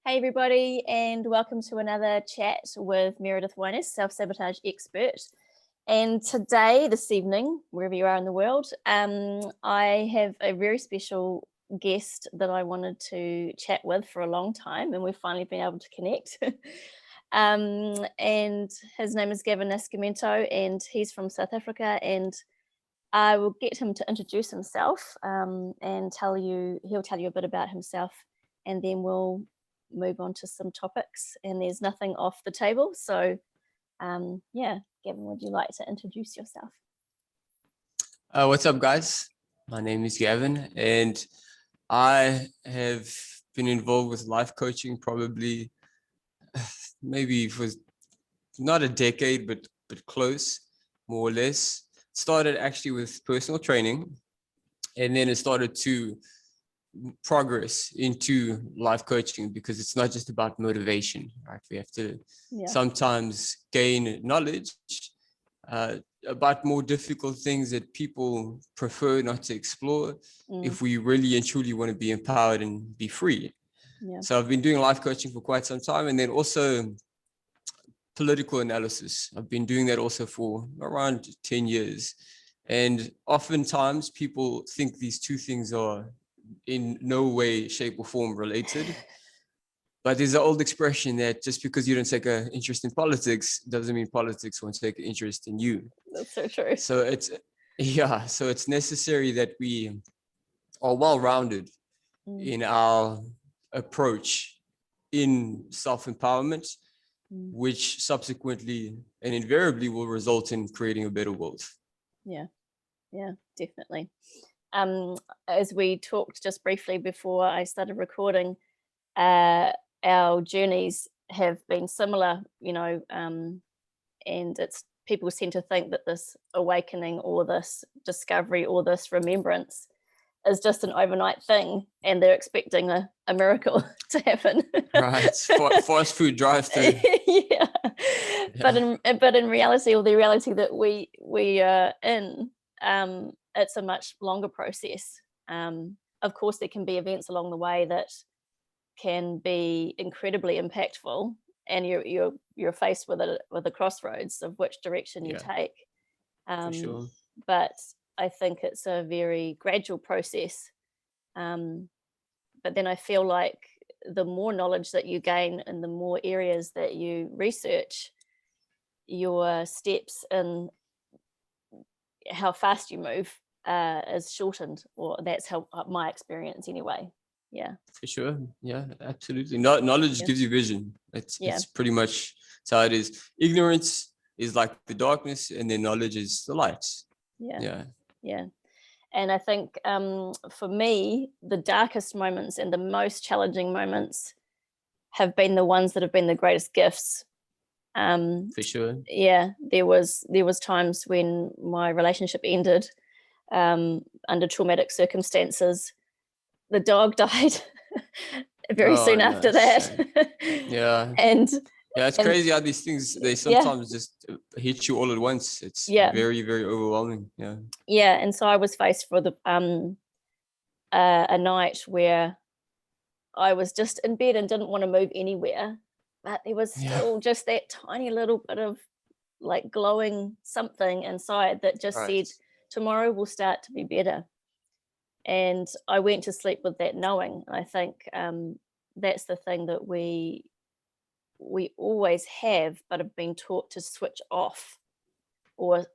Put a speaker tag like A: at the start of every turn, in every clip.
A: Hey everybody, and welcome to another chat with Meredith Wyness, self-sabotage expert. And today, this evening, wherever you are in the world, I have a very special guest that I wanted to chat with for a long time, and we've finally been able to connect. And his name is Gavin Nascimento, and he's from South Africa, and I will get him to introduce himself and he'll tell you a bit about himself, and then we'll move on to some topics, and there's nothing off the table. So yeah, Gavin, would you like to introduce yourself?
B: What's up, guys? My name is Gavin, and I have been involved with life coaching probably maybe for not a decade, but close, more or less. Started actually with personal training, and then it started to progress into life coaching, because it's not just about motivation, right? We have to sometimes gain knowledge about more difficult things that people prefer not to explore if we really and truly want to be empowered and be free. So I've been doing life coaching for quite some time, and then also political analysis. I've been doing that also for around 10 years. And oftentimes people think these two things are in no way, shape or form related. But there's an old expression that just because you don't take an interest in politics doesn't mean politics won't take an interest in you.
A: That's so true.
B: So it's necessary that we are well-rounded in our approach in self-empowerment, which subsequently and invariably will result in creating a better world.
A: Yeah, definitely. As we talked just briefly before I started recording, our journeys have been similar, and it's people tend to think that this awakening or this discovery or this remembrance is just an overnight thing, and they're expecting a miracle to happen.
B: Right, fast food drive-through.
A: Yeah. But in reality, or the reality that we are in, it's a much longer process. Of course, there can be events along the way that can be incredibly impactful, and you're faced with a crossroads of which direction you take.
B: For sure.
A: But I think it's a very gradual process. But then I feel like the more knowledge that you gain and the more areas that you research, your steps in how fast you move is shortened, or that's how my experience anyway. Yeah,
B: for sure. Yeah, absolutely. Knowledge gives you vision. It's pretty much how it is. Ignorance is like the darkness, and then knowledge is the light.
A: Yeah. And I think for me, the darkest moments and the most challenging moments have been the ones that have been the greatest gifts.
B: For sure.
A: Yeah, there was times when my relationship ended under traumatic circumstances. The dog died very soon after that. And
B: it's crazy how these things, they sometimes just hit you all at once. It's very, very overwhelming.
A: And so I was faced with a night where I was just in bed and didn't want to move anywhere, but there was still just that tiny little bit of like glowing something inside that just said, tomorrow will start to be better. And I went to sleep with that knowing. I think that's the thing that we always have, but have been taught to switch off, or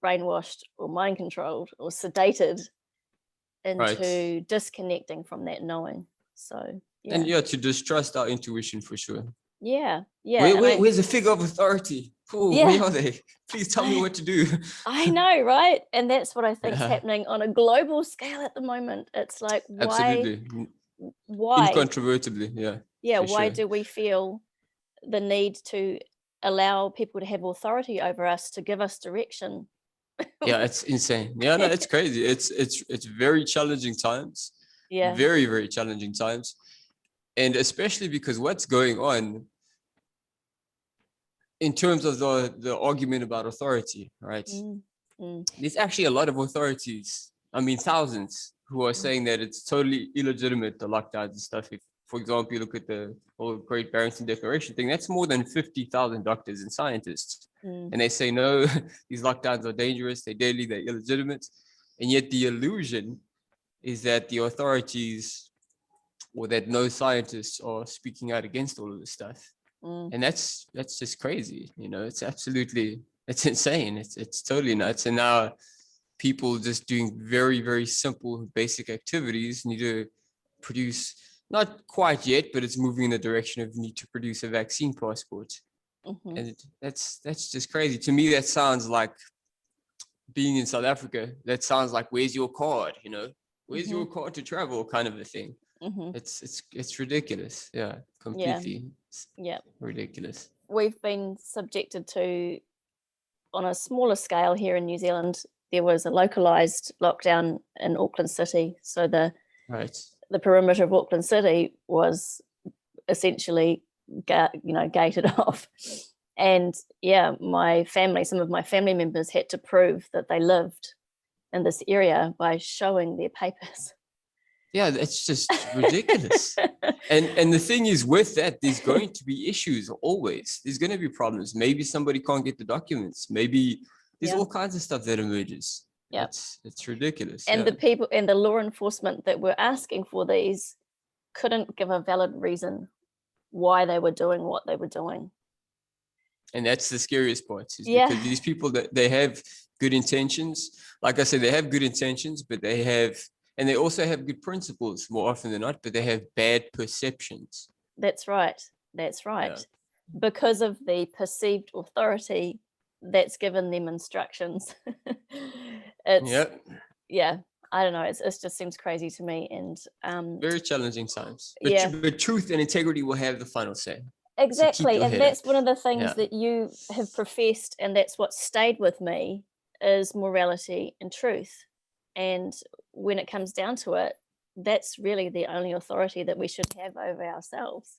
A: brainwashed, or mind controlled, or sedated into disconnecting from that knowing. So
B: and to distrust our intuition, for sure.
A: Where's
B: the figure of authority? Where are they? Please tell me what to do.
A: I know, right? And that's what I think is happening on a global scale at the moment. It's like, why?
B: Incontrovertibly,
A: why do we feel the need to allow people to have authority over us, to give us direction?
B: It's insane. It's crazy. It's very challenging times. Very, very challenging times. And especially because what's going on in terms of the argument about authority, right? There's actually a lot of authorities, I mean thousands, who are saying that it's totally illegitimate, the lockdowns and stuff, for example, you look at the whole Great Barrington Declaration thing, that's more than 50,000 doctors and scientists. And they say, no, these lockdowns are dangerous, they're deadly, they're illegitimate. And yet the illusion is that the authorities or that no scientists are speaking out against all of this stuff. And that's just crazy. You know, it's insane. It's totally nuts. And now people just doing very, very simple, basic activities need to produce, not quite yet, but it's moving in the direction of need to produce a vaccine passport. And that's just crazy. To me, that sounds like being in South Africa. That sounds like, where's your card? You know, where's your card to travel kind of a thing. It's ridiculous. Yeah, completely.
A: Yeah.
B: Ridiculous.
A: We've been subjected to, on a smaller scale here in New Zealand, there was a localized lockdown in Auckland City. So the perimeter of Auckland City was essentially gated off. And yeah, some of my family members had to prove that they lived in this area by showing their papers.
B: Yeah, that's just ridiculous. And the thing is, with that, there's going to be issues always. There's going to be problems. Maybe somebody can't get the documents. Maybe there's all kinds of stuff that emerges. Yeah, it's ridiculous.
A: And the people and the law enforcement that were asking for these couldn't give a valid reason why they were doing what they were doing. And
B: that's the scariest part, is because these people, that they have good intentions. Like I said, they have good intentions, but they also have good principles more often than not, but they have bad perceptions.
A: That's right. Yeah. Because of the perceived authority that's given them instructions. I don't know. It just seems crazy to me, and
B: very challenging times. But truth and integrity will have the final say.
A: Exactly, so and that's one of the things that you have professed, and that's what stayed with me, is morality and truth. And when it comes down to it, that's really the only authority that we should have over ourselves.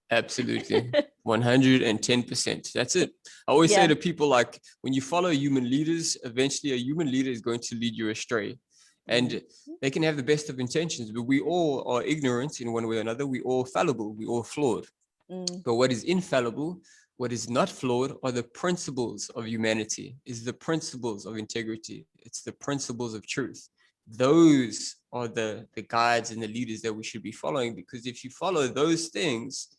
B: Absolutely. 110%. That's it. I always say to people, like, when you follow human leaders, eventually a human leader is going to lead you astray. And they can have the best of intentions, but we all are ignorant in one way or another. We all fallible. We all flawed. But what is infallible, what is not flawed, are the principles of humanity, is the principles of integrity. It's the principles of truth. Those are the guides and the leaders that we should be following, because if you follow those things,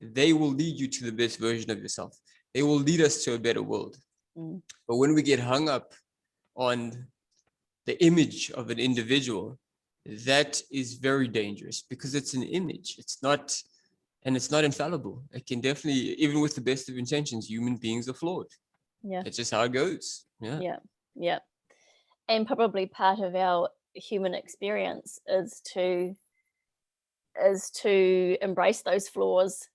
B: they will lead you to the best version of yourself. They will lead us to a better world. But when we get hung up on the image of an individual, that is very dangerous, because it's an image. It's not infallible. It can definitely, even with the best of intentions, human beings are flawed. Yeah. It's just how it goes.
A: Yeah. And probably part of our human experience is to embrace those flaws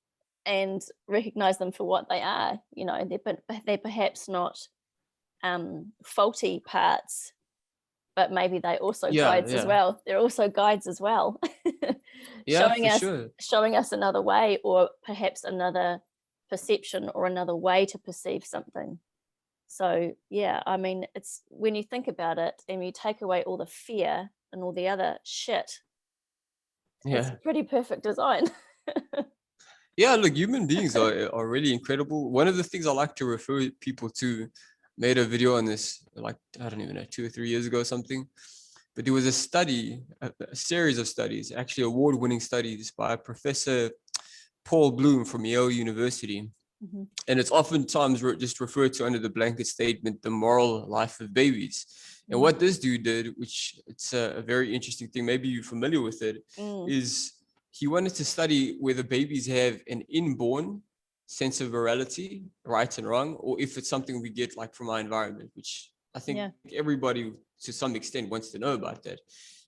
A: and recognize them for what they are. You know, they're perhaps not faulty parts, but maybe they also guides as well. They're also guides as well. Showing us another way, or perhaps another perception, or another way to perceive something. So I mean, it's, when you think about it and you take away all the fear and all the other shit, it's a pretty perfect design.
B: Look, human beings are really incredible. One of the things I like to refer people to, made a video on this, like, I don't even know, 2 or 3 years ago or something. But there was a study, a series of studies, actually award-winning studies by Professor Paul Bloom from Yale University. And it's oftentimes just referred to under the blanket statement, the moral life of babies. And what this dude did, which it's a very interesting thing, maybe you're familiar with it, is he wanted to study whether babies have an inborn sense of morality, right and wrong, or if it's something we get like from our environment, which I think everybody to some extent wants to know about that.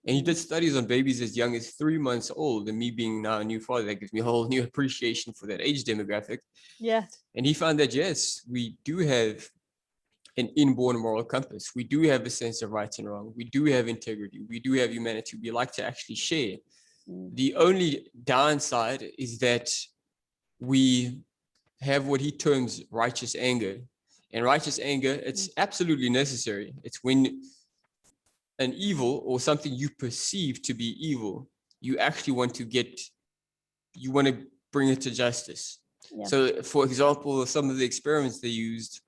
B: And he did studies on babies as young as 3 months old, and me being now a new father, that gives me a whole new appreciation for that age demographic. And he found that, yes, we do have an inborn moral compass. We do have a sense of right and wrong. We do have integrity. We do have humanity. We like to actually share. The only downside is that we have what he terms righteous anger. And righteous anger, it's absolutely necessary. It's when an evil or something you perceive to be evil, you actually want to get you want to bring it to justice. So, for example, some of the experiments they used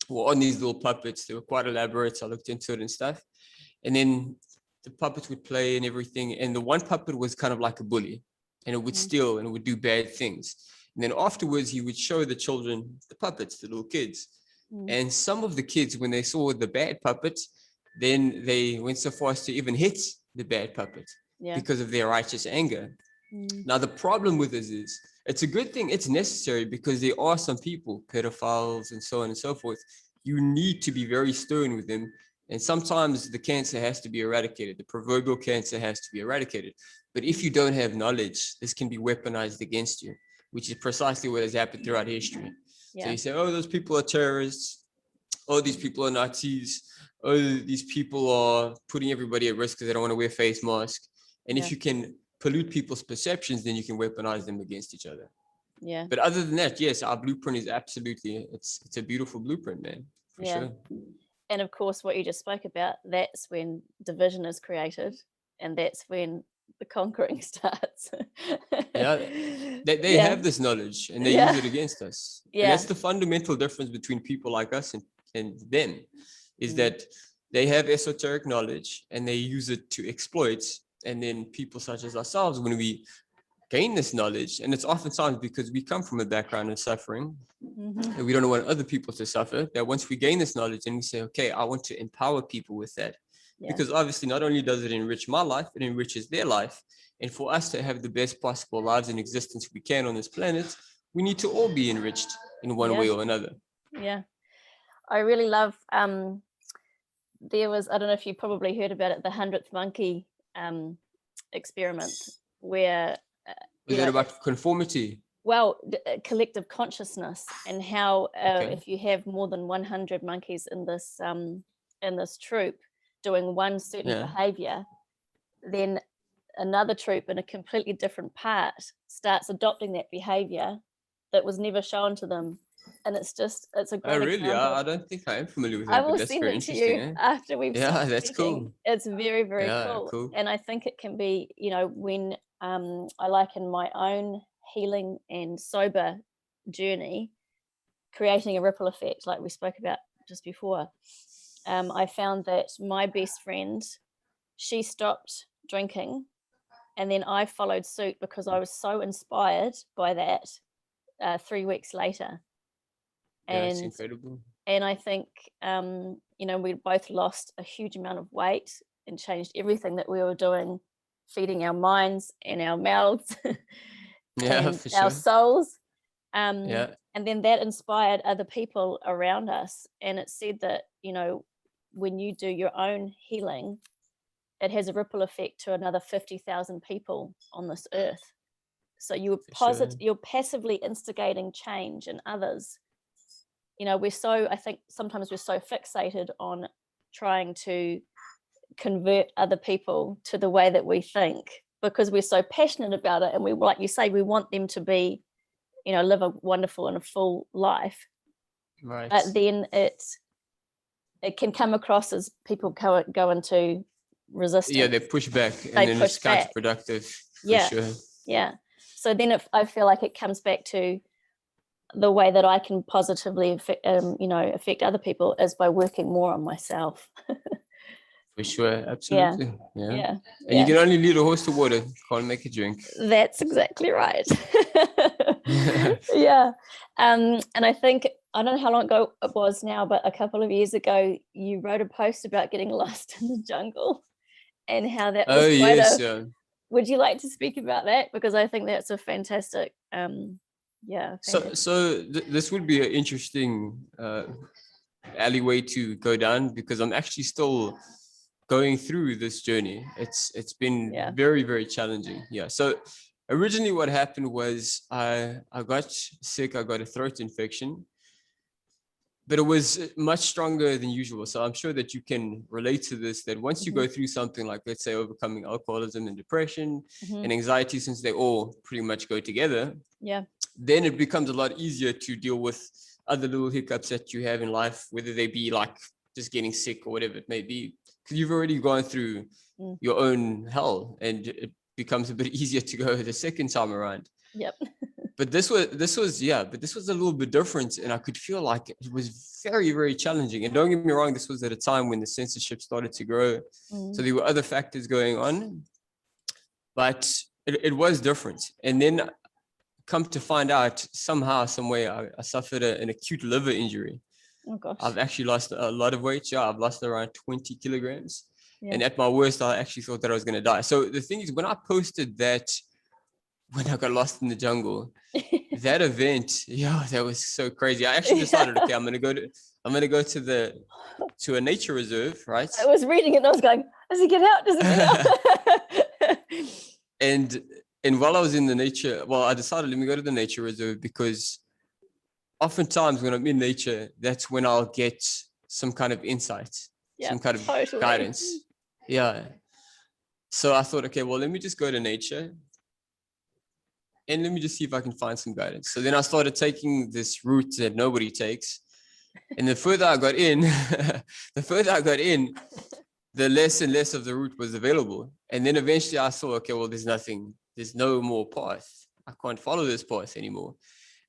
B: were on these little puppets. They were quite elaborate. So I looked into it and stuff. And then the puppets would play and everything. And the one puppet was kind of like a bully, and it would steal and it would do bad things. And then afterwards, he would show the children the puppets, the little kids. And some of the kids, when they saw the bad puppet, then they went so far as to even hit the bad puppet because of their righteous anger. Now, the problem with this is, it's a good thing, it's necessary, because there are some people, pedophiles and so on and so forth. You need to be very stern with them. And sometimes the cancer has to be eradicated. The proverbial cancer has to be eradicated. But if you don't have knowledge, this can be weaponized against you, which is precisely what has happened throughout history. So you say, oh, those people are terrorists. Oh, these people are Nazis. Oh, these people are putting everybody at risk because they don't want to wear face masks. And if you can pollute people's perceptions, then you can weaponize them against each other. But other than that, yes, our blueprint is absolutely, it's a beautiful blueprint, man, for sure.
A: And of course, what you just spoke about, that's when division is created, and that's when the conquering starts.
B: They have this knowledge and they use it against us. And that's the fundamental difference between people like us and them, is that they have esoteric knowledge and they use it to exploit. And then people such as ourselves, when we gain this knowledge, and it's oftentimes because we come from a background of suffering, and we don't want other people to suffer, that once we gain this knowledge and we say, okay, I want to empower people with that. Because obviously not only does it enrich my life, it enriches their life. And for us to have the best possible lives and existence we can on this planet, we need to all be enriched in one way or another.
A: I really love, there was, I don't know if you probably heard about it, the 100th monkey experiment, where
B: is that about conformity?
A: Well, collective consciousness, and how if you have more than 100 monkeys in this troop doing one certain behavior, then another troop in a completely different part starts adopting that behavior that was never shown to them. And it's a great example.
B: I don't think I am familiar with that.
A: I will send it to you after we've stopped
B: that's
A: speaking.
B: Cool.
A: It's very, very cool. And I think it can be, when I liken my own healing and sober journey, creating a ripple effect like we spoke about just before. I found that my best friend, she stopped drinking, and then I followed suit because I was so inspired by that 3 weeks later. And
B: it's incredible.
A: And I think, we both lost a huge amount of weight and changed everything that we were doing, feeding our minds and our mouths and
B: for
A: our
B: sure.
A: souls. And then that inspired other people around us. And it said that, when you do your own healing, it has a ripple effect to another 50,000 people on this earth. So you're passively instigating change in others. I think sometimes we're so fixated on trying to convert other people to the way that we think, because we're so passionate about it. And we, like you say, we want them to be, live a wonderful and a full life.
B: Right.
A: But then it can come across as people go into resistance.
B: They push back, and then it's counterproductive.
A: So then I feel like it comes back to the way that I can positively affect other people is by working more on myself.
B: For sure, absolutely. And you can only lead a horse to water, can't make it drink.
A: That's exactly right. And I think, I don't know how long ago it was now, but a couple of years ago, you wrote a post about getting lost in the jungle and how that was Would you like to speak about that? Because I think that's a fantastic,
B: this would be an interesting alleyway to go down, because I'm actually still going through this journey. It's been very, very challenging. So originally what happened was I got sick. I got a throat infection, but it was much stronger than usual. So I'm sure that you can relate to this, that once you go through something like, let's say, overcoming alcoholism and depression and anxiety, since they all pretty much go together, then it becomes a lot easier to deal with other little hiccups that you have in life, whether they be like just getting sick or whatever it may be, because you've already gone through your own hell, and it becomes a bit easier to go the second time around.
A: Yep.
B: But this was a little bit different, and I could feel like it was very, very challenging. And don't get me wrong, this was at a time when the censorship started to grow, so there were other factors going on, but it was different. And then come to find out, somehow, some way, I suffered an acute liver injury.
A: Oh gosh.
B: I've actually lost a lot of weight. Yeah, I've lost around 20 kilograms.
A: Yeah.
B: And at my worst, I actually thought that I was going to die. So the thing is, when I posted that, when I got lost in the jungle, that event, that was so crazy. I actually decided, okay, I'm going to go to a nature reserve, right?
A: I was reading it and I was going, does he get out? Does he get out?
B: And while I was in the nature, I decided, let me go to the nature reserve, because oftentimes when I'm in nature, that's when I'll get some kind of insight, some kind of guidance. Yeah. So I thought, okay, well, let me just go to nature and let me just see if I can find some guidance. So then I started taking this route that nobody takes. And the further I got in, the less and less of the route was available. And then eventually I saw, okay, well, there's no more path. I can't follow this path anymore.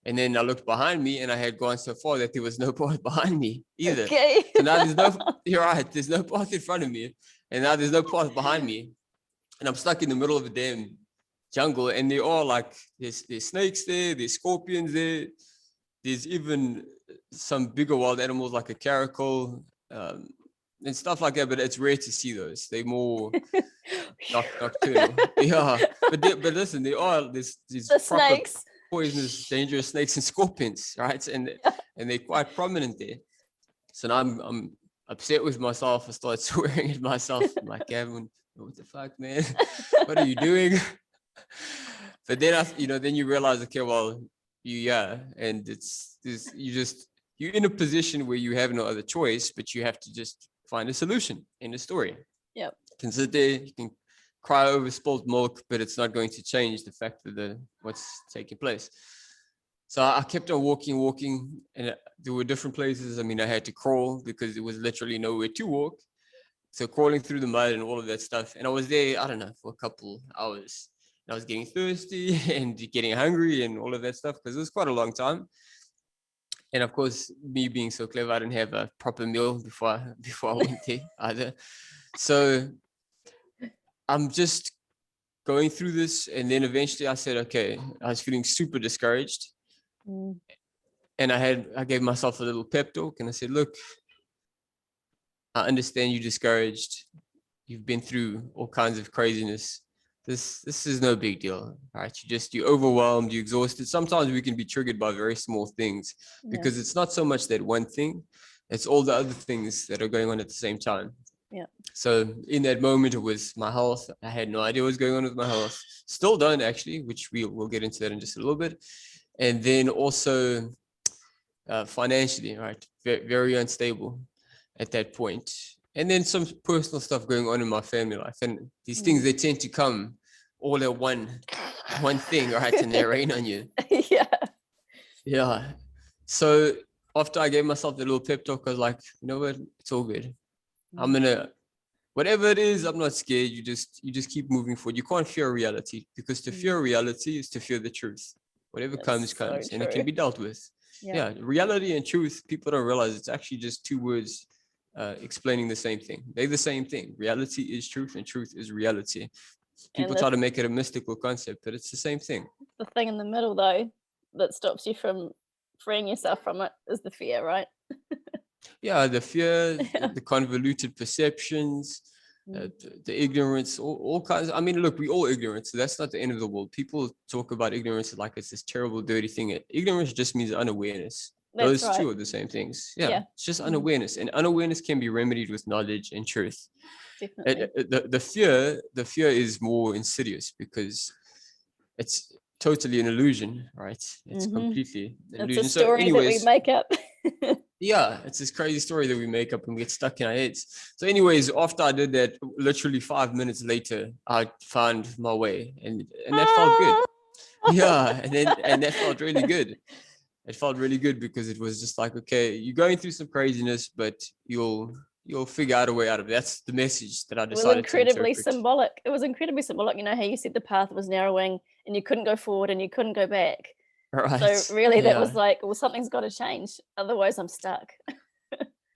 B: And then I looked behind me and I had gone so far that there was no path behind me either.
A: Okay.
B: So now you're right, there's no path in front of me. And now there's no path behind me. And I'm stuck in the middle of a damn jungle. And they're all like, there's snakes there, there's scorpions there. There's even some bigger wild animals like a caracal and stuff like that. But it's rare to see those. They're more nocturnal. Yeah. But listen, there's
A: the snakes.
B: Poisonous, dangerous snakes and scorpions, right? And they're quite prominent there. So now I'm upset with myself. I started swearing at myself. I'm like, Gavin, what the fuck, man? What are you doing? But then then you realize, okay, well, and you're in a position where you have no other choice, but you have to just find a solution in the story.
A: Yeah.
B: You can sit there, you can cry over spilled milk, but it's not going to change the fact of what's taking place. So I kept on walking, and there were different places. I mean, I had to crawl because there was literally nowhere to walk. So crawling through the mud and all of that stuff. And I was there, I don't know, for a couple hours. And I was getting thirsty and getting hungry and all of that stuff because it was quite a long time. And of course, me being so clever, I didn't have a proper meal before I went there either. So I'm just going through this, and then eventually I said, okay, I was feeling super discouraged. And I gave myself a little pep talk, and I said, look, I understand you're discouraged. You've been through all kinds of craziness. This is no big deal, right? You're overwhelmed, you're exhausted. Sometimes we can be triggered by very small things because it's not so much that one thing, it's all the other things that are going on at the same time.
A: Yeah.
B: So in that moment, it was my health. I had no idea what was going on with my health. Still don't, actually, which we'll get into that in just a little bit. And then also financially, right? Very, very unstable at that point. And then some personal stuff going on in my family life. And these things, they tend to come all at one thing, right? And they rain on you. Yeah. So after I gave myself the little pep talk, I was like, you know what? It's all good. I'm gonna, whatever it is, I'm not scared. You just keep moving forward. You can't fear reality, because to fear reality is to fear the truth. Whatever comes, and it can be dealt with. Yeah. Reality and truth, people don't realize it's actually just two words explaining the same thing. They're the same thing. Reality is truth and truth is reality. People try to make it a mystical concept, but it's the same thing.
A: The thing in the middle, though, that stops you from freeing yourself from it is the fear, right?
B: Yeah, the fear, the convoluted perceptions, the ignorance, all kinds. I mean, look, we all ignorant, so that's not the end of the world. People talk about ignorance like it's this terrible, dirty thing. Ignorance just means unawareness. Those two are the same things. Yeah, it's just unawareness, and unawareness can be remedied with knowledge and truth.
A: Definitely.
B: The fear is more insidious because it's totally an illusion, right? It's completely an illusion.
A: It's a story that we make up.
B: Yeah, it's this crazy story that we make up and we get stuck in our heads. So anyways, after I did that, literally 5 minutes later, I found my way, and that felt good. Yeah, and that felt really good. It felt really good because it was just like, okay, you're going through some craziness, but you'll figure out a way out of it. That's the message that I decided to interpret.
A: It was incredibly symbolic. You know how you said the path was narrowing and you couldn't go forward and you couldn't go back.
B: Right.
A: So really that was
B: Yeah.
A: like, well, something's got to change. Otherwise I'm stuck.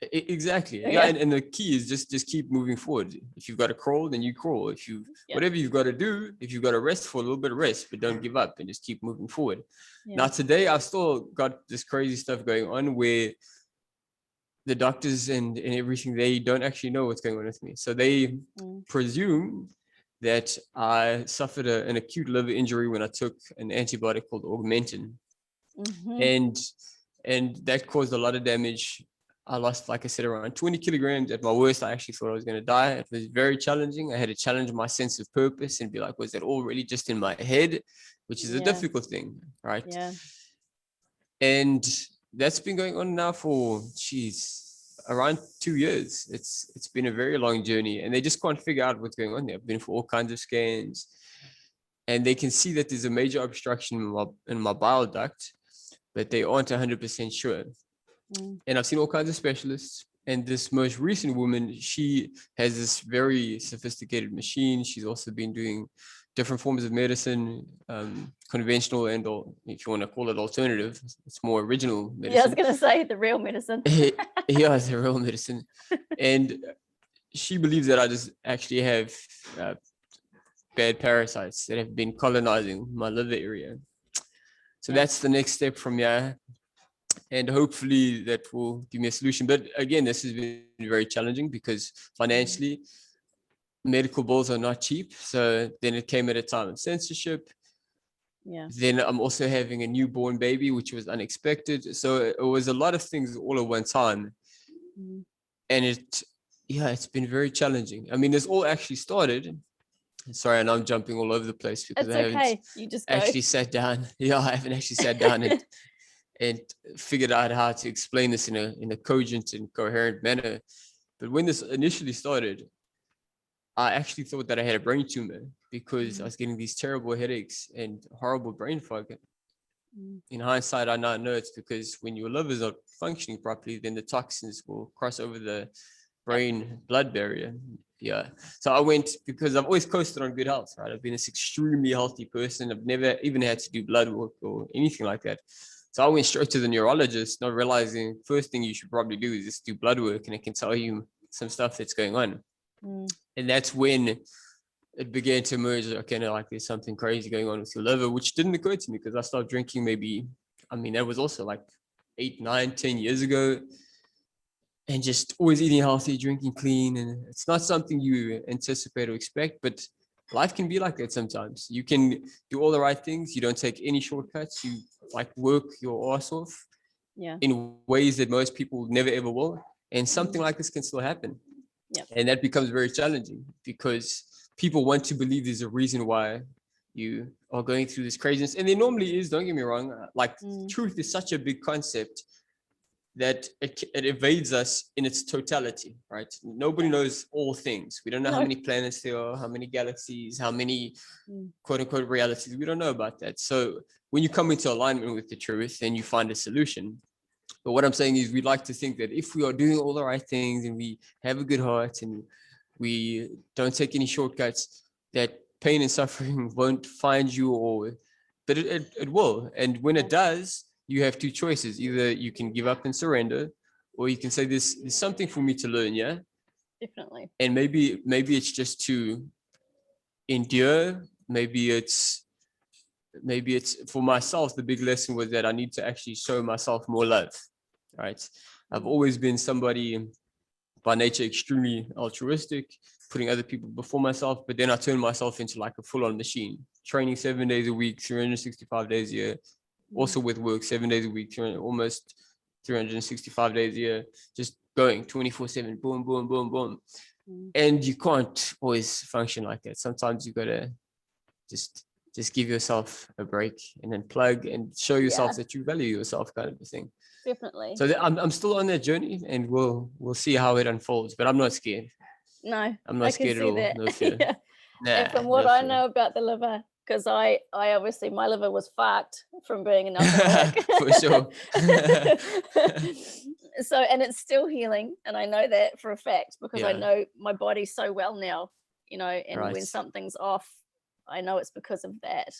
B: Exactly. Yeah.
A: Yeah.
B: And the key is just keep moving forward. If you've got to crawl, then you crawl. If you, whatever you've got to do, if you've got to rest for a little bit of rest, but don't give up and just keep moving forward.
A: Yeah.
B: Now, today I've still got this crazy stuff going on where the doctors and everything, they don't actually know what's going on with me. So they presume that I suffered an acute liver injury when I took an antibiotic called Augmentin. And that caused a lot of damage. I lost, like I said, around 20 kilograms. At my worst, I actually thought I was going to die. It was very challenging. I had to challenge my sense of purpose and be like, was that all really just in my head? Which is a difficult thing, right?
A: Yeah.
B: And that's been going on now for, around 2 years. It's been a very long journey, and they just can't figure out what's going on there. I've been for all kinds of scans, and they can see that there's a major obstruction in my bile duct, but they aren't 100% sure. And I've seen all kinds of specialists. And this most recent woman, she has this very sophisticated machine. She's also been doing different forms of medicine, conventional and, or if you want to call it alternative, it's more original medicine.
A: Yeah, I was going to say the real medicine.
B: Yeah, it's the real medicine. And she believes that I just actually have bad parasites that have been colonizing my liver area. So that's the next step from here. And hopefully that will give me a solution. But again, this has been very challenging because financially, medical bills are not cheap. So then it came at a time of censorship.
A: Yeah.
B: Then I'm also having a newborn baby, which was unexpected. So it was a lot of things all at one time. And it's been very challenging. I mean, this all actually started. Sorry, and I'm jumping all over the place because I haven't actually sat down. Yeah, I haven't actually sat down and figured out how to explain this in a cogent and coherent manner. But when this initially started, I actually thought that I had a brain tumor because I was getting these terrible headaches and horrible brain fog. In hindsight, I now know it's because when your liver is not functioning properly, then the toxins will cross over the brain blood barrier. Yeah. So I went, because I've always coasted on good health, right? I've been this extremely healthy person. I've never even had to do blood work or anything like that. So I went straight to the neurologist, not realizing first thing you should probably do is just do blood work, and it can tell you some stuff that's going on. And that's when it began to emerge. Okay, no, like there's something crazy going on with your liver, which didn't occur to me because I started drinking that was also like 8, 9, 10 years ago. And just always eating healthy, drinking clean. And it's not something you anticipate or expect, but life can be like that sometimes. You can do all the right things. You don't take any shortcuts. You like work your ass off in ways that most people never ever will. And something like this can still happen. And that becomes very challenging because people want to believe there's a reason why you are going through this craziness. And there normally is, don't get me wrong. Like truth is such a big concept that it evades us in its totality, right? Nobody knows all things. We don't know how many planets there are, how many galaxies, how many quote unquote realities. We don't know about that. So when you come into alignment with the truth, then you find a solution. But what I'm saying is we'd like to think that if we are doing all the right things and we have a good heart and we don't take any shortcuts, that pain and suffering won't find you, but it will. And when it does, you have two choices. Either you can give up and surrender, or you can say there's something for me to learn. Yeah,
A: definitely.
B: And maybe it's just to endure. Maybe it's for myself. The big lesson was that I need to actually show myself more love. Right. I've always been somebody by nature extremely altruistic, putting other people before myself. But then I turned myself into like a full-on machine, training 7 days a week, 365 days a year. Also with work 7 days a week, almost 365 days a year, just going 24/7, boom, boom, boom, boom. And you can't always function like that. Sometimes you gotta just give yourself a break and then plug and show yourself that you value yourself, kind of a thing.
A: Definitely.
B: So I'm still on that journey, and we'll see how it unfolds. But I'm not scared.
A: No,
B: I'm not scared at all.
A: That.
B: No fear.
A: And from what I know about the liver, because I obviously my liver was fucked from being an alcoholic.
B: For sure.
A: So, and it's still healing, and I know that for a fact because I know my body so well now, and when something's off, I know it's because of that.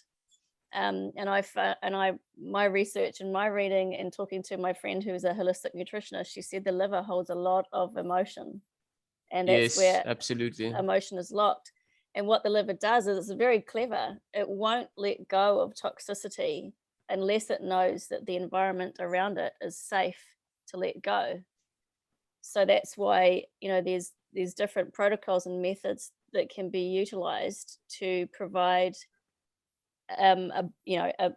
A: My research and my reading and talking to my friend who's a holistic nutritionist, she said the liver holds a lot of emotion, and that's where
B: absolutely
A: emotion is locked. And what the liver does is it's very clever. It won't let go of toxicity unless it knows that the environment around it is safe to let go. So that's why, there's different protocols and methods that can be utilized to provide an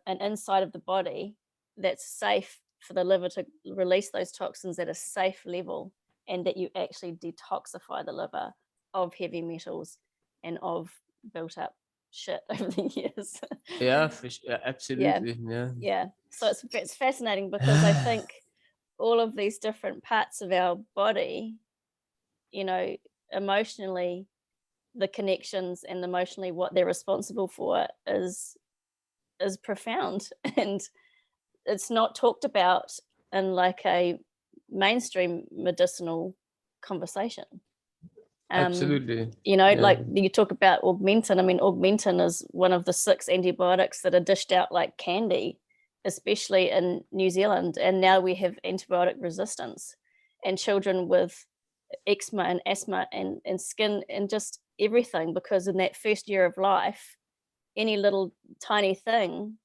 A: inside of the body that's safe for the liver to release those toxins at a safe level, and that you actually detoxify the liver of heavy metals and of built up shit over the years.
B: Yeah, for sure. Absolutely.
A: Yeah. So it's fascinating, because I think all of these different parts of our body, emotionally, the connections, and emotionally what they're responsible for is profound, and it's not talked about in like a mainstream medicinal conversation.
B: Absolutely.
A: Like you talk about augmentin. I mean, augmentin is one of the 6 antibiotics that are dished out like candy, especially in New Zealand, and now we have antibiotic resistance, and children with eczema and asthma and skin and just everything, because in that first year of life, any little tiny thing,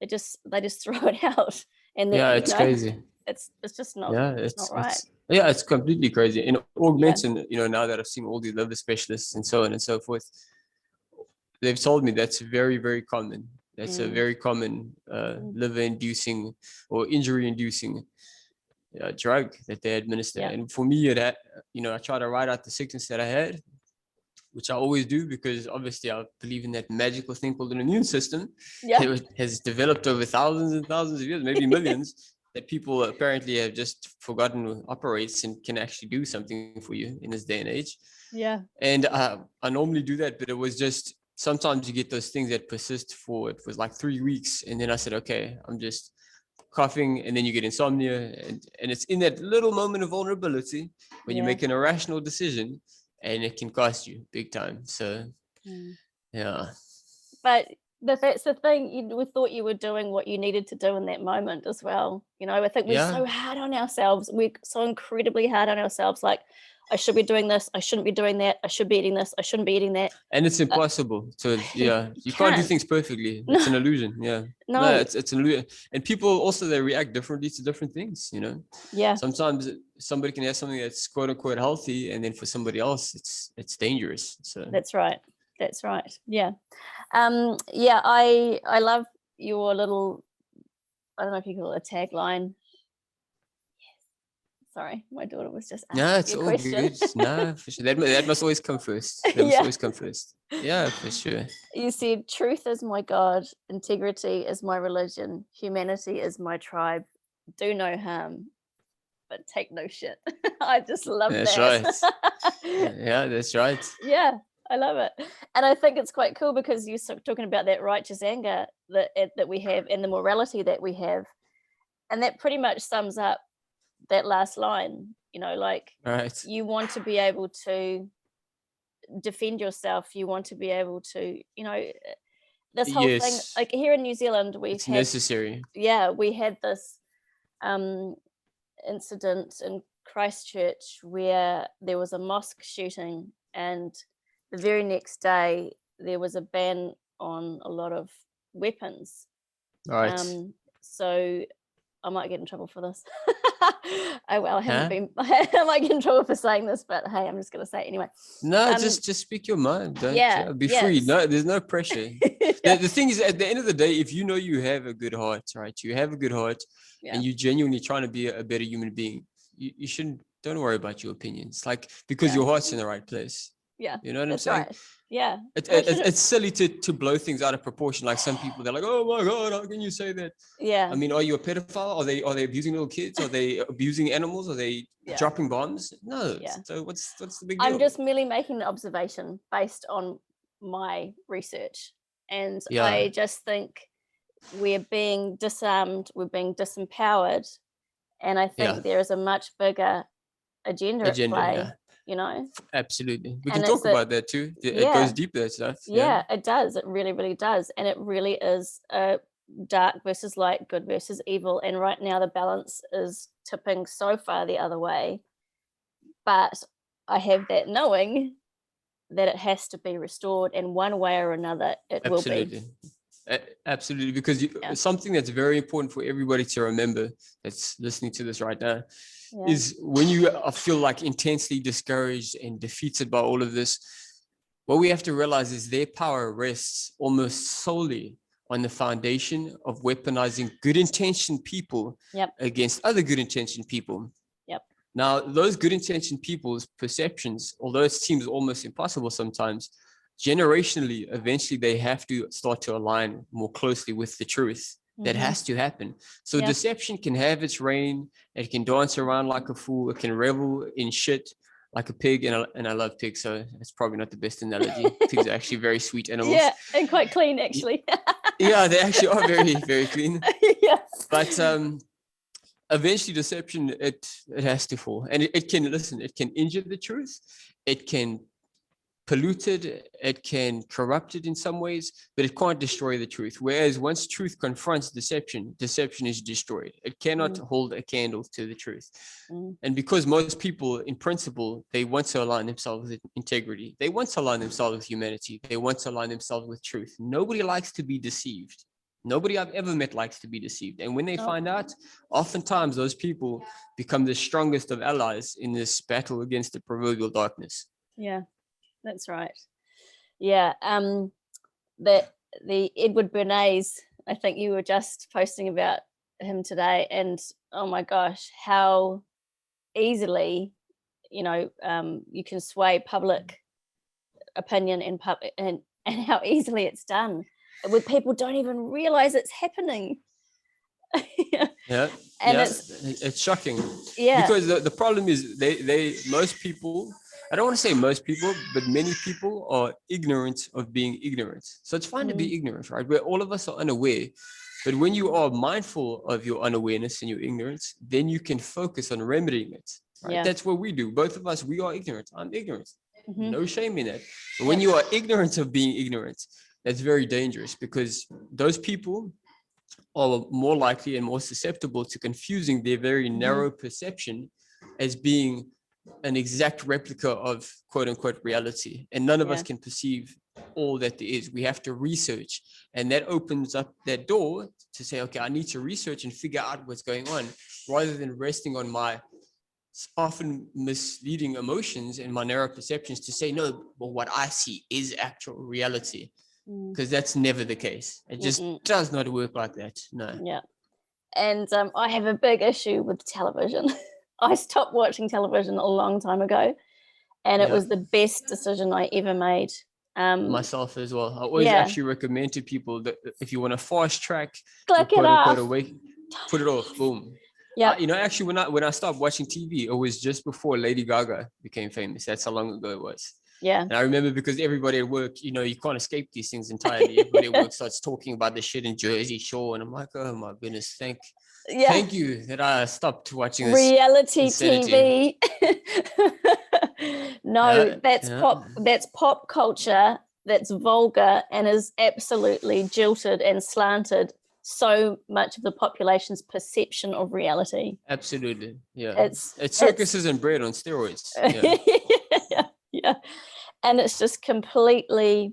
A: they just throw it out, and
B: it's crazy.
A: It's just not
B: it's
A: not right.
B: It's completely crazy. And augmentin, now that I've seen all these liver specialists and so on and so forth, they've told me that's very, very common. That's a very common liver inducing or injury inducing drug that they administer. And for me, I try to write out the sickness that I had, which I always do, because obviously I believe in that magical thing called an immune system. It has developed over thousands and thousands of years, maybe millions, that people apparently have just forgotten operates and can actually do something for you in this day and age. And I normally do that, but it was just, sometimes you get those things that persist for, it was like 3 weeks. And then I said, okay, I'm just coughing, and then you get insomnia. And it's in that little moment of vulnerability when you make an irrational decision, and it can cost you big time. So,
A: But that's the thing. We thought you were doing what you needed to do in that moment as well. I think we're so hard on ourselves. We're so incredibly hard on ourselves. Like, I should be doing this. I shouldn't be doing that. I should be eating this. I shouldn't be eating that.
B: And it's impossible to, you can't do things perfectly. It's an illusion. No, it's an illusion. And people also, they react differently to different things, Sometimes somebody can have something that's quote unquote healthy, and then for somebody else, it's dangerous. So
A: that's right. Yeah. I love your little, I don't know if you call it a tagline. Sorry, my daughter was just asking
B: it's all question. Good. No, for sure. That must always come first. That must always come first. Yeah, for sure.
A: You said, truth is my God, integrity is my religion, humanity is my tribe. Do no harm, but take no shit. I just love that.
B: That's right. That's right.
A: Yeah, I love it. And I think it's quite cool, because you're talking about that righteous anger that we have, and the morality that we have. And that pretty much sums up that last line, you want to be able to defend yourself. You want to be able to, this whole thing, like here in New Zealand,
B: it's necessary.
A: We had this incident in Christchurch where there was a mosque shooting, and the very next day there was a ban on a lot of weapons.
B: Right.
A: So I might get in trouble for this. I haven't been. I might get in trouble for saying this, but hey, I'm just going to say it anyway.
B: No, just speak your mind. Don't be free. No, there's no pressure. The thing is, at the end of the day, if you know you have a good heart, right? You have a good heart, and you're genuinely trying to be a better human being. You shouldn't. Don't worry about your opinions, because your heart's in the right place.
A: Yeah,
B: you know what I'm saying?
A: Right. Yeah,
B: it's silly to blow things out of proportion. Like some people, they're like, "Oh my God, how can you say that?"
A: Yeah.
B: I mean, are you a pedophile? Are they abusing little kids? Are they abusing animals? Are they dropping bombs? No.
A: Yeah.
B: So what's the big deal?
A: I'm just merely making an observation based on my research, and I just think we're being disarmed, we're being disempowered, and I think there is a much bigger agenda at play. you know.
B: Absolutely. We can
A: And
B: talk about that too. It goes deep, that stuff.
A: Yeah, it does. It really, really does. And it really is a dark versus light, good versus evil. And right now the balance is tipping so far the other way. But I have that knowing that it has to be restored, and one way or another it will be.
B: Absolutely, because something that's very important for everybody to remember that's listening to this right now is when you feel like intensely discouraged and defeated by all of this, what we have to realize is their power rests almost solely on the foundation of weaponizing good intentioned people against other good intentioned people. Now, those good intentioned people's perceptions, although it seems almost impossible sometimes, generationally, eventually they have to start to align more closely with the truth. That has to happen. So deception can have its reign. It can dance around like a fool. It can revel in shit like a pig. And I love pigs, so it's probably not the best analogy. Pigs are actually very sweet animals.
A: Yeah, and quite clean, actually.
B: Yeah, they actually are very, very clean.
A: Yeah.
B: But eventually deception, it has to fall. And it can, listen, it can injure the truth. It can pollute it. It can corrupt it in some ways, but it can't destroy the truth. Whereas once truth confronts deception, deception is destroyed. It cannot hold a candle to the truth. And because most people, in principle, they want to align themselves with integrity. They want to align themselves with humanity. They want to align themselves with truth. Nobody likes to be deceived. Nobody I've ever met likes to be deceived. And when they find out, oftentimes those people become the strongest of allies in this battle against the proverbial darkness.
A: Yeah, that's right. Yeah. The Edward Bernays, I think you were just posting about him today, and oh my gosh, how easily, you can sway public opinion and how easily it's done, with people don't even realize it's happening.
B: It's shocking. Because the problem is most people, I don't want to say most people, but many people are ignorant of being ignorant. So it's fine to be ignorant, right? Where all of us are unaware. But when you are mindful of your unawareness and your ignorance, then you can focus on remedying it. Right? That's what we do. Both of us, we are ignorant. I'm ignorant. No shame in that. But when you are ignorant of being ignorant, that's very dangerous, because those people are more likely and more susceptible to confusing their very narrow perception as being an exact replica of quote unquote reality. And none of us can perceive all that there is. We have to research. And that opens up that door to say, okay, I need to research and figure out what's going on, rather than resting on my often misleading emotions and my narrow perceptions to say, no, but what I see is actual reality. Because that's never the case. It just does not work like that. No.
A: Yeah. And I have a big issue with television. I stopped watching television a long time ago, and it was the best decision I ever made.
B: Myself as well. I always actually recommend to people that if you want to fast track,
A: click it off.
B: Put it off. Boom.
A: Yeah.
B: Actually, when I stopped watching TV, it was just before Lady Gaga became famous. That's how long ago it was.
A: Yeah.
B: And I remember, because everybody at work, you can't escape these things entirely. Everybody at work starts talking about the shit in Jersey Shore. And I'm like, oh my goodness, thank you that I stopped watching this
A: reality
B: insanity.
A: TV. No, that's pop culture, that's vulgar and is absolutely jilted and slanted so much of the population's perception of reality.
B: Absolutely. Yeah. It's circuses and bread on steroids.
A: Yeah. And it's just completely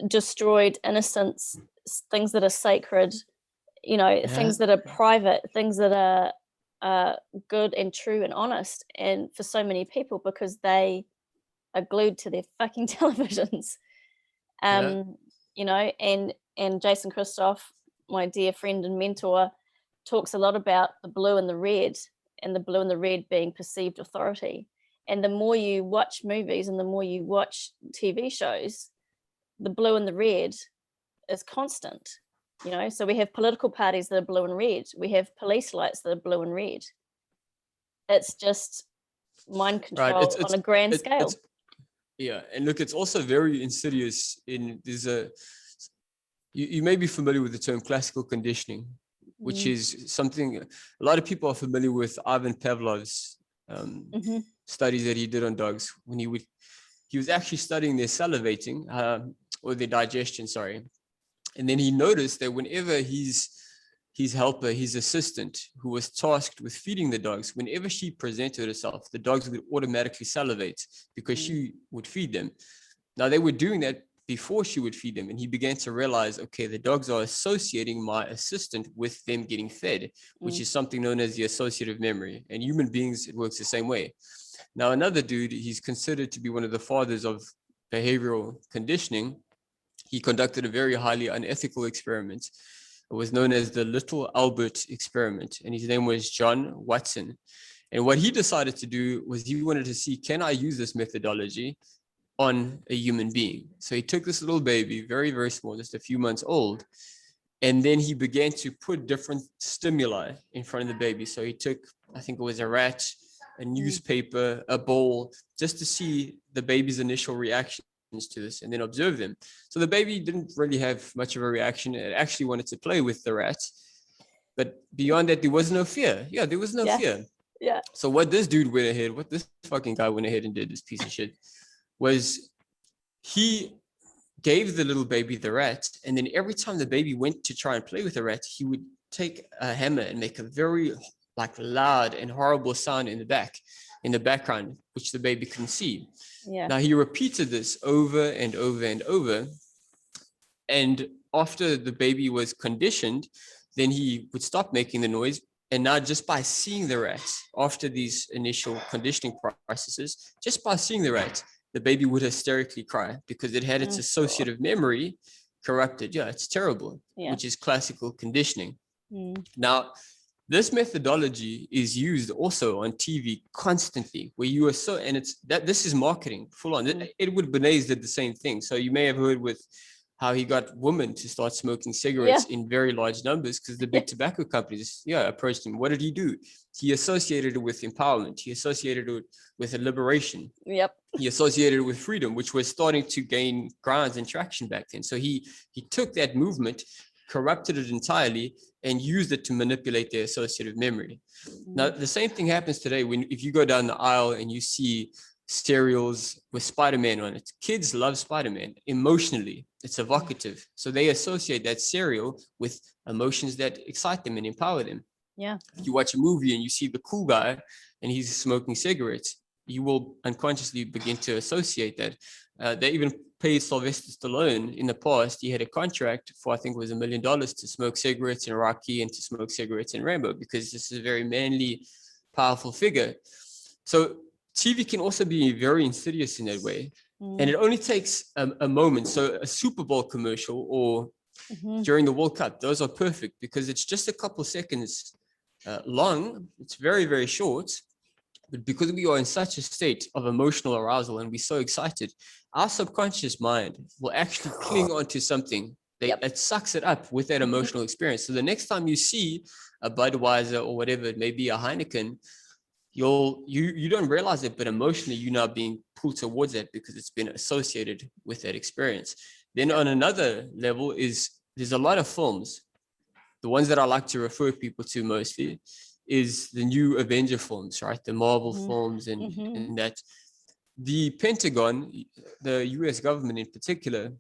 A: destroyed innocence, things that are sacred, things that are private, things that are good and true and honest, and for so many people, because they are glued to their fucking televisions. And Jason Christoph, my dear friend and mentor, talks a lot about the blue and the red, and the blue and the red being perceived authority. And the more you watch movies and the more you watch TV shows, the blue and the red is constant. So we have political parties that are blue and red. We have police lights that are blue and red. It's just mind control on a grand scale.
B: And look, it's also very insidious. You may be familiar with the term classical conditioning, which is something a lot of people are familiar with. Ivan Pavlov's studies that he did on dogs when he was actually studying their salivating, or their digestion, sorry. And then he noticed that whenever his helper, his assistant, who was tasked with feeding the dogs, whenever she presented herself, the dogs would automatically salivate because she would feed them. Now, they were doing that before she would feed them. And he began to realize, okay, the dogs are associating my assistant with them getting fed, which is something known as the associative memory. And human beings, it works the same way. Now, another dude, he's considered to be one of the fathers of behavioral conditioning. He conducted a very highly unethical experiment. It was known as the Little Albert experiment, and his name was John Watson. And what he decided to do was he wanted to see, can I use this methodology on a human being? So he took this little baby, very, very small, just a few months old, and then he began to put different stimuli in front of the baby. So he took, I think it was a rat, a newspaper, a bowl, just to see the baby's initial reaction to this and then observe them. So the baby didn't really have much of a reaction. It actually wanted to play with the rat, but beyond that, there was no fear. Yeah, there was no fear.
A: Yeah.
B: So what this fucking guy went ahead and did, this piece of shit, was he gave the little baby the rat, and then every time the baby went to try and play with the rat, he would take a hammer and make a very loud and horrible sound in the background, which the baby couldn't see.
A: Yeah.
B: Now he repeated this over and over and over. And after the baby was conditioned, then he would stop making the noise. And now just by seeing the rat, after these initial conditioning processes, just by seeing the rat, the baby would hysterically cry because it had its associative memory corrupted. Yeah, it's terrible, which is classical conditioning. Now, this methodology is used also on TV constantly, where you are so, and this is marketing full on. Edward Bernays did the same thing. So you may have heard with how he got women to start smoking cigarettes in very large numbers because the big tobacco companies, approached him. What did he do? He associated it with empowerment. He associated it with a liberation.
A: Yep.
B: He associated it with freedom, which was starting to gain grounds and traction back then. So he took that movement, corrupted it entirely, and used it to manipulate their associative memory. Now, the same thing happens today if you go down the aisle and you see cereals with Spider-Man on it. Kids love Spider-Man emotionally. It's evocative. So they associate that cereal with emotions that excite them and empower them.
A: Yeah.
B: If you watch a movie and you see the cool guy and he's smoking cigarettes, you will unconsciously begin to associate that. They even paid Sylvester Stallone in the past. He had a contract for, I think it was $1 million to smoke cigarettes in Rocky and to smoke cigarettes in Rambo, because this is a very manly, powerful figure. So TV can also be very insidious in that way. And it only takes a moment. So a Super Bowl commercial or during the World Cup, those are perfect because it's just a couple seconds long. It's very, very short. But because we are in such a state of emotional arousal and we're so excited, our subconscious mind will actually cling on to something that sucks it up with that emotional experience. So the next time you see a Budweiser or whatever it may be, a Heineken, you don't realize it, but emotionally you're now being pulled towards that because it's been associated with that experience. Then on another level there's a lot of films. The ones that I like to refer people to mostly is the new Avenger films, right? The Marvel films and that. The Pentagon, the US government in particular,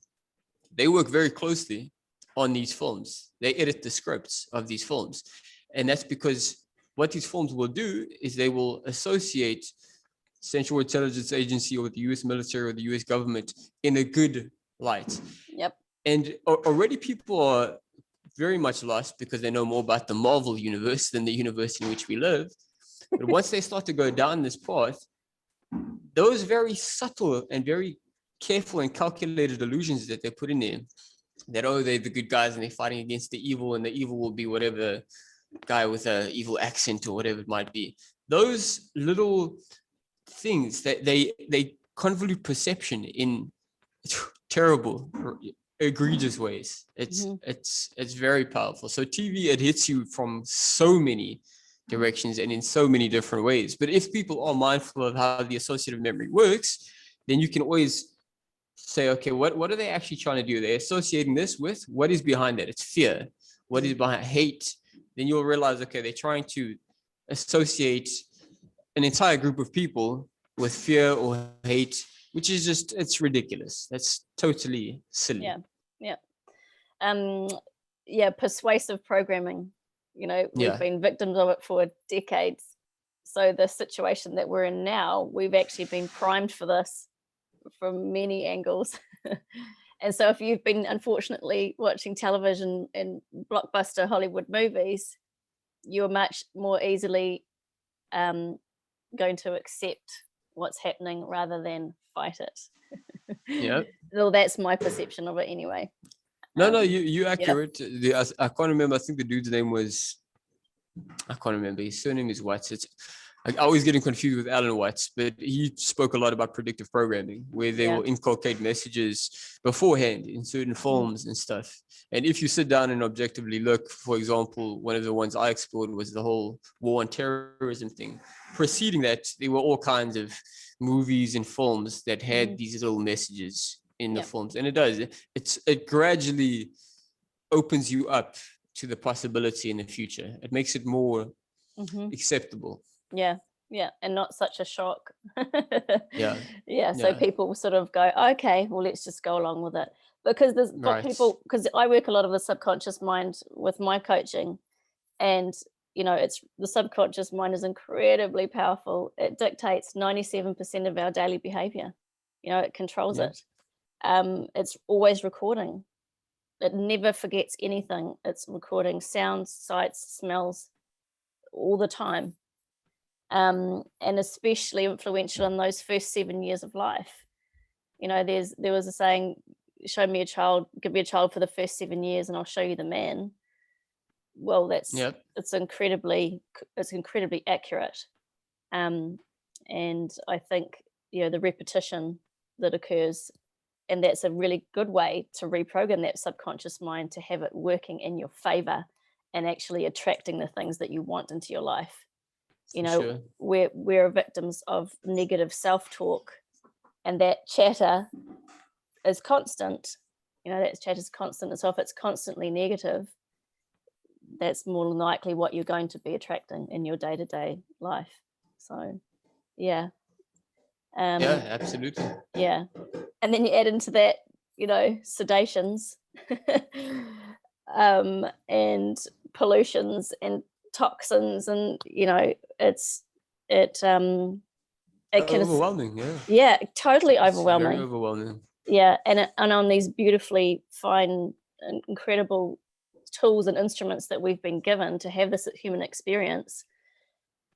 B: they work very closely on these films. They edit the scripts of these films. And that's because what these films will do is they will associate Central Intelligence Agency or the US military or the US government in a good light.
A: Yep.
B: And already people are very much lost because they know more about the Marvel universe than the universe in which we live. But once they start to go down this path, those very subtle and very careful and calculated illusions that they put in there, that, they're the good guys and they're fighting against the evil and the evil will be whatever guy with an evil accent or whatever it might be. Those little things that they convolute perception in terrible, egregious ways. It's very powerful. So TV, it hits you from so many directions and in so many different ways. But if people are mindful of how the associative memory works, then you can always say, okay, what are they actually trying to do? They're associating this with what is behind that? It's fear. What is behind hate? Then you'll realize, okay, they're trying to associate an entire group of people with fear or hate, which is just, it's ridiculous. That's totally silly.
A: Persuasive programming, we've
B: Yeah.
A: been victims of it for decades. So the situation that we're in now, we've actually been primed for this from many angles. And so if you've been unfortunately watching television and blockbuster Hollywood movies, you're much more easily going to accept what's happening rather than fight it.
B: Yeah.
A: Well, that's my perception of it anyway.
B: No, you're accurate. I can't remember. I think the dude's name was, I can't remember. His surname is White. I always getting confused with Alan Watts, but he spoke a lot about predictive programming, where they will inculcate messages beforehand in certain forms and stuff. And if you sit down and objectively look, for example, one of the ones I explored was the whole war on terrorism thing. Preceding that, there were all kinds of movies and films that had these little messages in the films. And it gradually opens you up to the possibility in the future. It makes it more acceptable.
A: Yeah, and not such a shock.
B: Yeah.
A: So people sort of go, okay, well, let's just go along with it. Because there's people, because I work a lot of the subconscious mind with my coaching, and it's the subconscious mind is incredibly powerful. It dictates 97% of our daily behavior. It controls it. It's always recording. It never forgets anything. It's recording sounds, sights, smells all the time. And especially influential in those first 7 years of life. There was a saying, show me a child, give me a child for the first 7 years and I'll show you the man. Well, it's incredibly accurate. And I think, the repetition that occurs, and that's a really good way to reprogram that subconscious mind to have it working in your favor and actually attracting the things that you want into your life. We're victims of negative self-talk, and that chatter is constant. That chatter is constant. And so if it's constantly negative, that's more than likely what you're going to be attracting in your day-to-day life. So,
B: absolutely.
A: Yeah. And then you add into that, sedations and pollutions and toxins, and it can
B: overwhelming.
A: Totally
B: It's
A: overwhelming.
B: very overwhelming.
A: And on these beautifully fine and incredible tools and instruments that we've been given to have this human experience,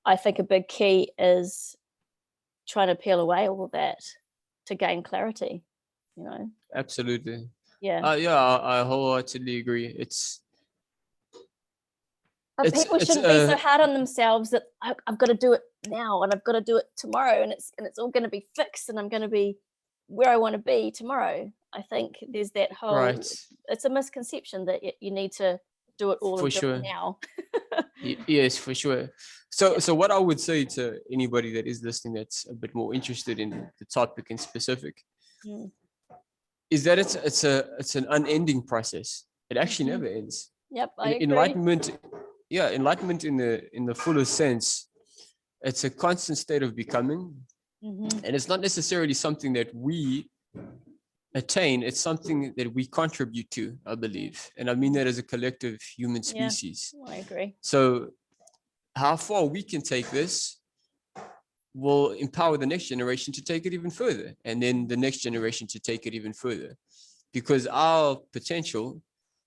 A: I think a big key is trying to peel away all of that to gain clarity.
B: Absolutely.
A: Yeah.
B: I wholeheartedly agree.
A: People shouldn't be so hard on themselves that I've got to do it now and I've got to do it tomorrow and it's all going to be fixed and I'm going to be where I want to be tomorrow. I think there's that whole, it's a misconception that you need to do it all now.
B: Yes, for sure. So what I would say to anybody that is listening that's a bit more interested in the topic in specific is that it's an unending process. It actually never ends.
A: Yep, I agree.
B: Enlightenment in the fullest sense, it's a constant state of becoming, and it's not necessarily something that we attain. It's something that we contribute to, I believe, and I mean that as a collective human species.
A: I agree.
B: So how far we can take this will empower the next generation to take it even further, and then the next generation to take it even further, because our potential,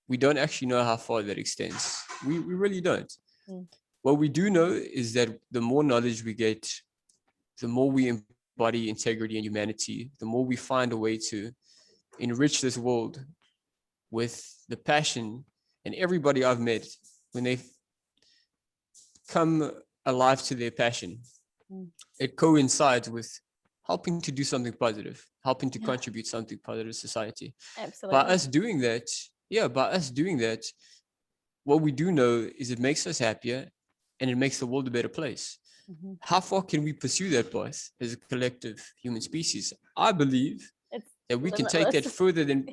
B: we don't actually know how far that extends. We really don't. What we do know is that the more knowledge we get, the more we embody integrity and humanity, the more we find a way to enrich this world with the passion. And everybody I've met, when they come alive to their passion, it coincides with helping to do something positive, helping to contribute something positive to society.
A: Absolutely.
B: By us doing that, what we do know is it makes us happier and it makes the world a better place. How far can we pursue that path as a collective human species? I believe that we can take that further than,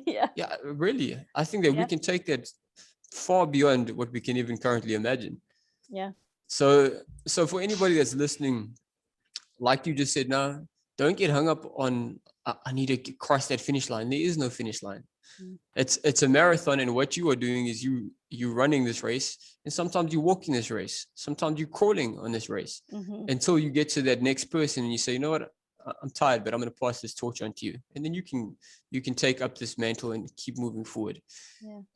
B: really. I think that we can take that far beyond what we can even currently imagine.
A: Yeah.
B: So for anybody that's listening, like you just said now, don't get hung up on, I need to cross that finish line. There is no finish line. It's a marathon, and what you are doing is you running this race, and sometimes you're walking this race, sometimes you're crawling on this race, until you get to that next person and you say, you know what, I'm tired, but I'm going to pass this torch on to you, and then you can take up this mantle and keep moving forward.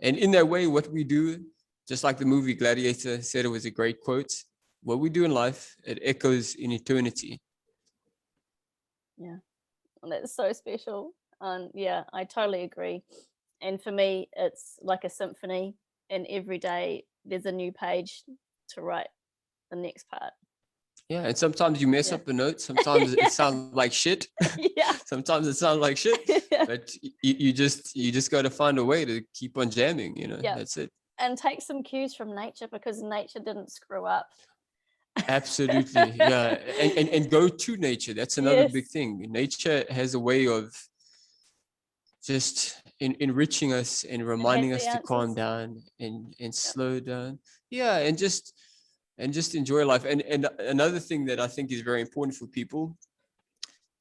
B: And in that way, what we do, just like the movie Gladiator said, it was a great quote, what we do in life, it echoes in eternity.
A: That's so special. I totally agree. And for me, it's like a symphony, and every day there's a new page to write the next part.
B: Yeah, and sometimes you mess up a note. Sometimes it sounds like shit. Sometimes it sounds like shit. But you just got to find a way to keep on jamming. That's it.
A: And take some cues from nature, because nature didn't screw up.
B: Absolutely, yeah. And go to nature. That's another big thing. Nature has a way of just enriching us and reminding us to calm down and slow down. Yeah, and just enjoy life. And another thing that I think is very important for people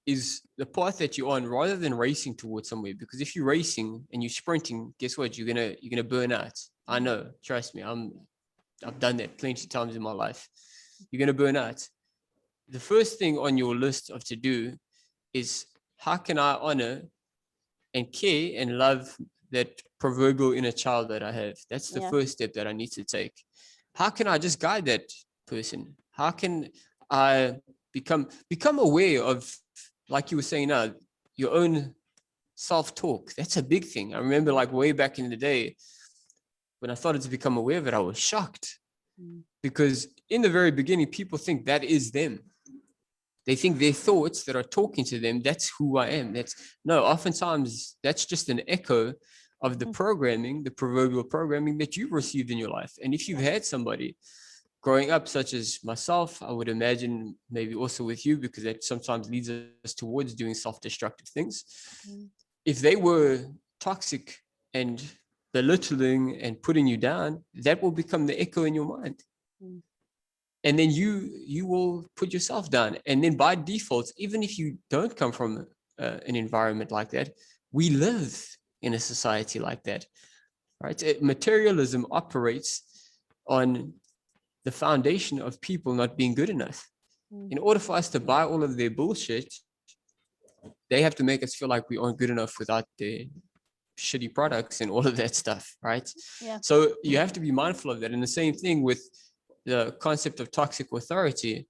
B: is the path that you're on, rather than racing towards somewhere. Because if you're racing and you're sprinting, guess what? You're gonna burn out. I know, trust me. I've done that plenty of times in my life. You're gonna burn out. The first thing on your list of to do is, how can I honor and care and love that proverbial inner child that I have? That's the first step that I need to take. How can I just guide that person? How can I become aware of, like you were saying now, your own self-talk? That's a big thing. I remember, like, way back in the day, when I started to become aware of it, I was shocked. Because in the very beginning, people think that is them. They think their thoughts that are talking to them, that's who I am. No, oftentimes that's just an echo of the programming, the proverbial programming that you've received in your life. And if you've had somebody growing up, such as myself, I would imagine maybe also with you, because that sometimes leads us towards doing self-destructive things. If they were toxic and belittling and putting you down, that will become the echo in your mind. And then you will put yourself down. And then by default, even if you don't come from an environment like that, we live in a society like that, right? Materialism operates on the foundation of people not being good enough. In order for us to buy all of their bullshit, they have to make us feel like we aren't good enough without their shitty products and all of that stuff, right? So you have to be mindful of that. And the same thing with the concept of toxic authority.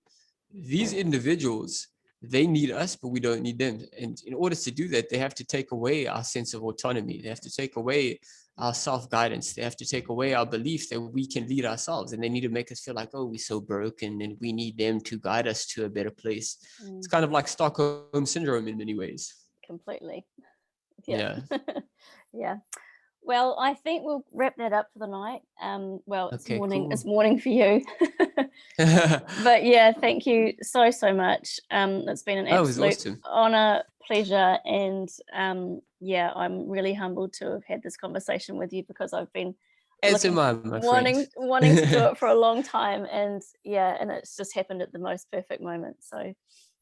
B: These individuals, they need us, but we don't need them. And in order to do that, they have to take away our sense of autonomy. They have to take away our self-guidance. They have to take away our belief that we can lead ourselves. And they need to make us feel like, oh, we're so broken and we need them to guide us to a better place. It's kind of like Stockholm syndrome in many ways.
A: Completely. Yeah. Well, I think we'll wrap that up for the night. It's morning. Cool. It's morning for you. But yeah, thank you so much. It's been an absolute honor, pleasure, and I'm really humbled to have had this conversation with you, because I've been wanting to do it for a long time, and it's just happened at the most perfect moment. So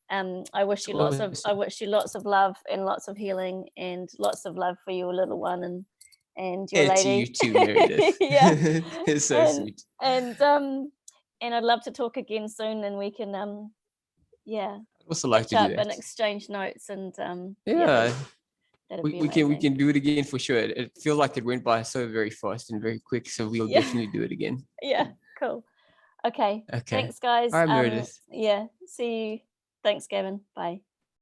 A: I wish you lots of love and lots of healing and lots of love for your little one and your lady.
B: To you too, Meredith. It's so sweet.
A: And I'd love to talk again soon, and we can
B: I'd also like to do that
A: and exchange notes, and
B: we can do it again for sure. It feels like it went by so very fast and very quick, so we'll definitely do it again.
A: Cool. Okay. Thanks, guys.
B: All right, Meredith.
A: See you. Thanks, Gavin. Bye.